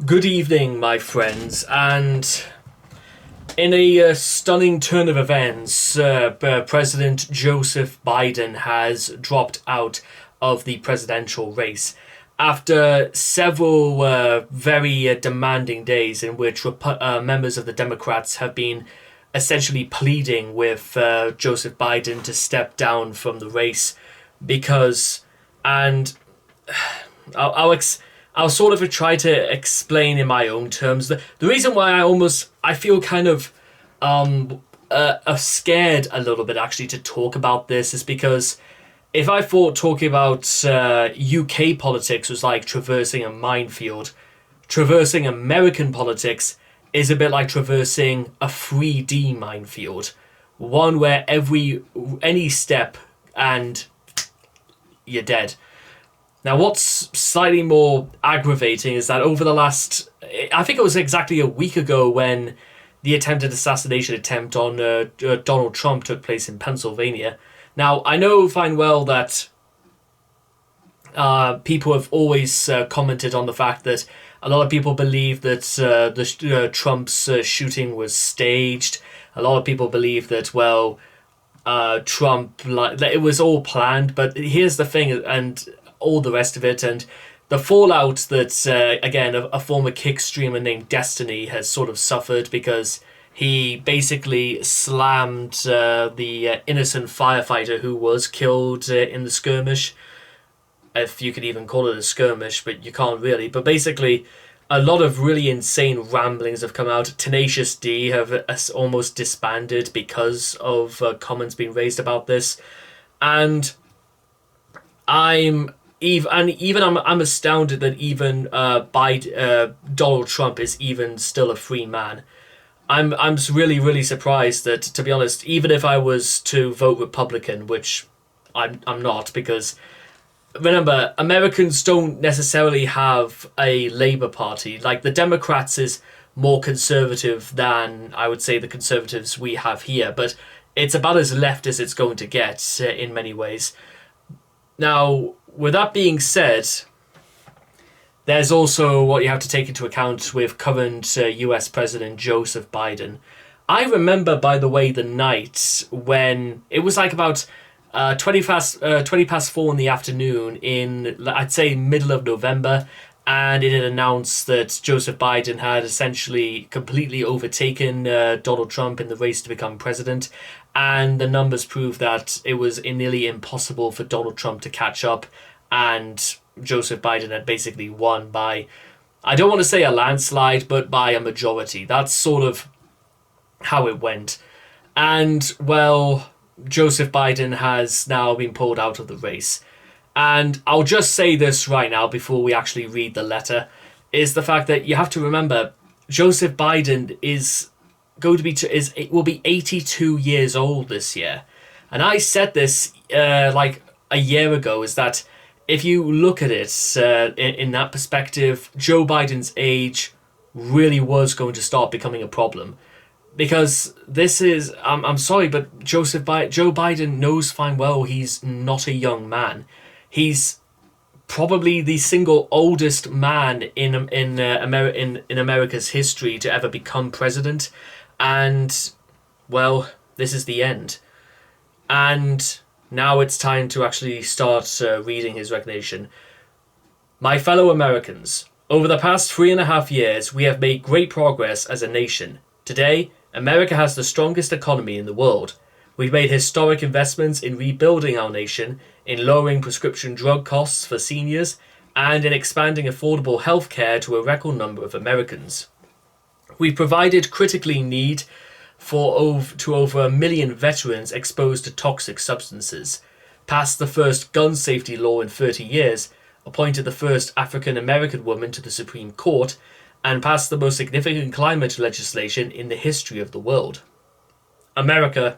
Good evening, my friends, and in a stunning turn of events, President Joseph Biden has dropped out of the presidential race after several very demanding days in which members of the Democrats have been essentially pleading with Joseph Biden to step down from the race because, and I'll I'll sort of try to explain in my own terms the reason why I feel kind of scared a little bit actually to talk about this is because if I thought talking about UK politics was like traversing a minefield, traversing American politics is a bit like traversing a 3D minefield, one where any step and you're dead. Now, what's slightly more aggravating is that over the last, I think it was exactly a week ago when the attempted assassination attempt on Donald Trump took place in Pennsylvania. Now, I know fine well that people have always commented on the fact that a lot of people believe that Trump's shooting was staged. A lot of people believe that, well, Trump, that it was all planned. But here's the thing, and all the rest of it, and the fallout that, again, a former kick streamer named Destiny has sort of suffered because he basically slammed the innocent firefighter who was killed in the skirmish, if you could even call it a skirmish, but you can't really. But basically, a lot of really insane ramblings have come out. Tenacious D have almost disbanded because of comments being raised about this, and I'm astounded that even Donald Trump is even still a free man. I'm really surprised that, to be honest, even if I was to vote Republican, which I'm not, because remember, Americans don't necessarily have a Labour Party. Like, the Democrats is more conservative than, I would say, the conservatives we have here, but it's about as left as it's going to get in many ways. Now, with that being said, there's also what you have to take into account with current US President Joseph Biden. I remember, by the way, the night when it was like about 20 past 4 in the afternoon in, I'd say, middle of November, and it had announced that Joseph Biden had essentially completely overtaken Donald Trump in the race to become president, and the numbers prove that it was nearly impossible for Donald Trump to catch up, and Joseph Biden had basically won by, I don't want to say a landslide, but by a majority. That's sort of how it went. And, well, Joseph Biden has now been pulled out of the race. And I'll just say this right now before we actually read the letter, is the fact that you have to remember Joseph Biden will be 82 years old this year. And I said this like a year ago, is that if you look at it in that perspective, Joe Biden's age really was going to start becoming a problem. Because this is, I'm sorry, but Joe Biden knows fine well he's not a young man. He's probably the single oldest man in America's history to ever become president. And, well, this is the end. And now it's time to actually start reading his resignation. My fellow Americans, over the past 3.5 years, we have made great progress as a nation. Today, America has the strongest economy in the world. We've made historic investments in rebuilding our nation, in lowering prescription drug costs for seniors, and in expanding affordable health care to a record number of Americans. We've provided critically need to over 1 million veterans exposed to toxic substances, passed the first gun safety law in 30 years, appointed the first African American woman to the Supreme Court, and passed the most significant climate legislation in the history of the world. America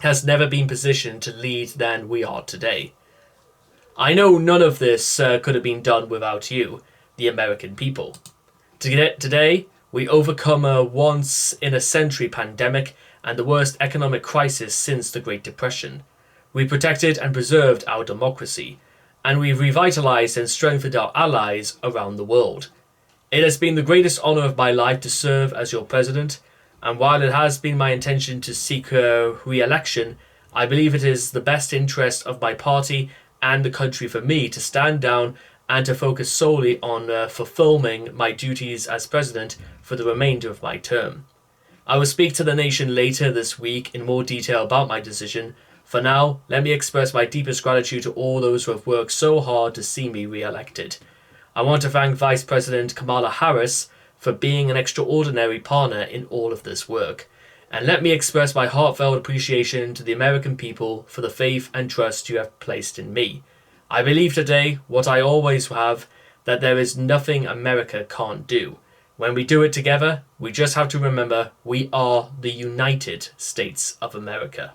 has never been positioned to lead than we are today. I know none of this could have been done without you, the American people. Today, we overcome a once-in-a-century pandemic and the worst economic crisis since the Great Depression. We protected and preserved our democracy, and we revitalized and strengthened our allies around the world. It has been the greatest honor of my life to serve as your president, and while it has been my intention to seek re-election, I believe it is the best interest of my party and the country for me to stand down and to focus solely on fulfilling my duties as president for the remainder of my term. I will speak to the nation later this week in more detail about my decision. For now, let me express my deepest gratitude to all those who have worked so hard to see me re-elected. I want to thank Vice President Kamala Harris for being an extraordinary partner in all of this work. And let me express my heartfelt appreciation to the American people for the faith and trust you have placed in me. I believe today, what I always have, that there is nothing America can't do. When we do it together, we just have to remember we are the United States of America.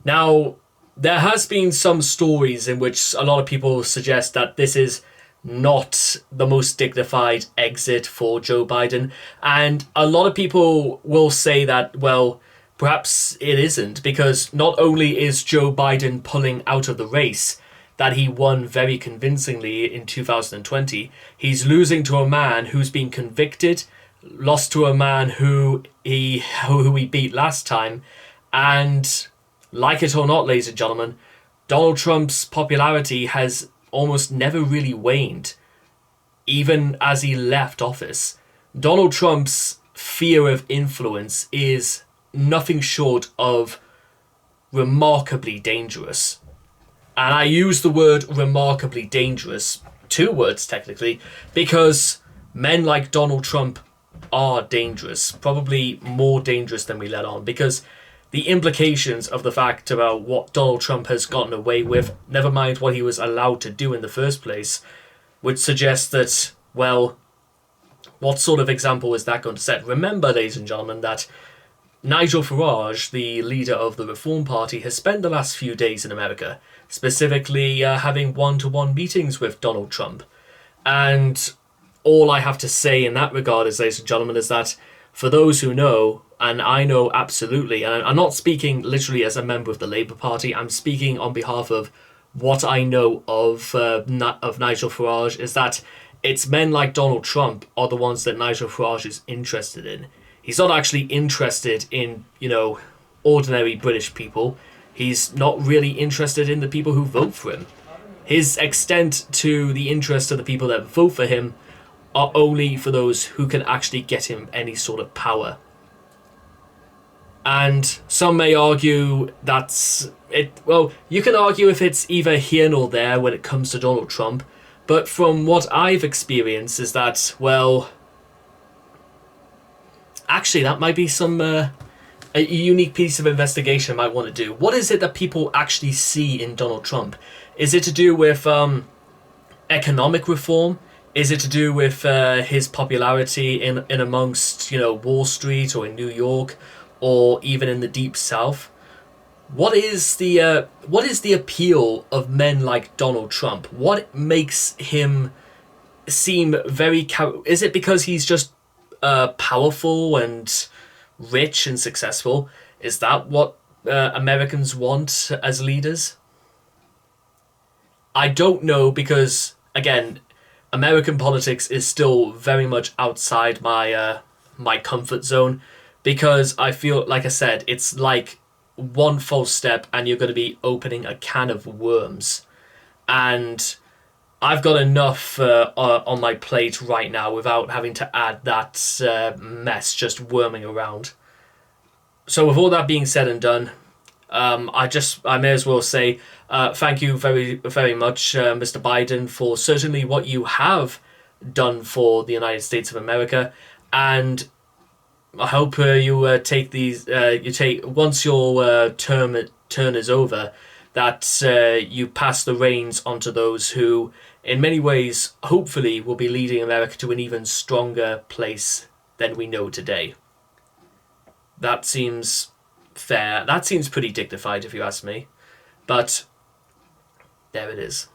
Now, there has been some stories in which a lot of people suggest that this is not the most dignified exit for Joe Biden. And a lot of people will say that, well, perhaps it isn't, because not only is Joe Biden pulling out of the race that he won very convincingly in 2020, he's losing to a man who's been convicted, lost to a man who he beat last time, and like it or not, ladies and gentlemen, Donald Trump's popularity has almost never really waned, even as he left office. Donald Trump's sphere of influence is nothing short of remarkably dangerous. And I use the word remarkably dangerous, 2 words technically, because men like Donald Trump are dangerous, probably more dangerous than we let on, because the implications of the fact about what Donald Trump has gotten away with, never mind what he was allowed to do in the first place, would suggest that, well, what sort of example is that going to set? Remember, ladies and gentlemen, that Nigel Farage, the leader of the Reform Party, has spent the last few days in America, specifically having one-to-one meetings with Donald Trump. And all I have to say in that regard is, ladies and gentlemen, is that for those who know, and I know absolutely, and I'm not speaking literally as a member of the Labour Party, I'm speaking on behalf of what I know of Nigel Farage, is that it's men like Donald Trump are the ones that Nigel Farage is interested in. He's not actually interested in, ordinary British people. He's not really interested in the people who vote for him. His extent to the interest of the people that vote for him are only for those who can actually get him any sort of power. And some may argue that's it. Well, you can argue if it's either here nor there when it comes to Donald Trump, but from what I've experienced is that, well, actually that might be some a unique piece of investigation I might want to do. What is it that people actually see in Donald Trump? Is it to do with economic reform? Is it to do with his popularity in amongst Wall Street or in New York, or even in the Deep South? What is the appeal of men like Donald Trump? What makes him seem very... Is it because he's just powerful and rich and successful? Is that what Americans want as leaders? I don't know, because, again, American politics is still very much outside my comfort zone, because I feel, like I said, it's like one false step and you're going to be opening a can of worms. And I've got enough on my plate right now without having to add that mess just worming around. So with all that being said and done, I may as well say thank you very, very much, Mr. Biden, for certainly what you have done for the United States of America. And I hope you take these. Once your turn is over, that you pass the reins onto those who, in many ways, hopefully, will be leading America to an even stronger place than we know today. That seems fair. That seems pretty dignified, if you ask me. But there it is.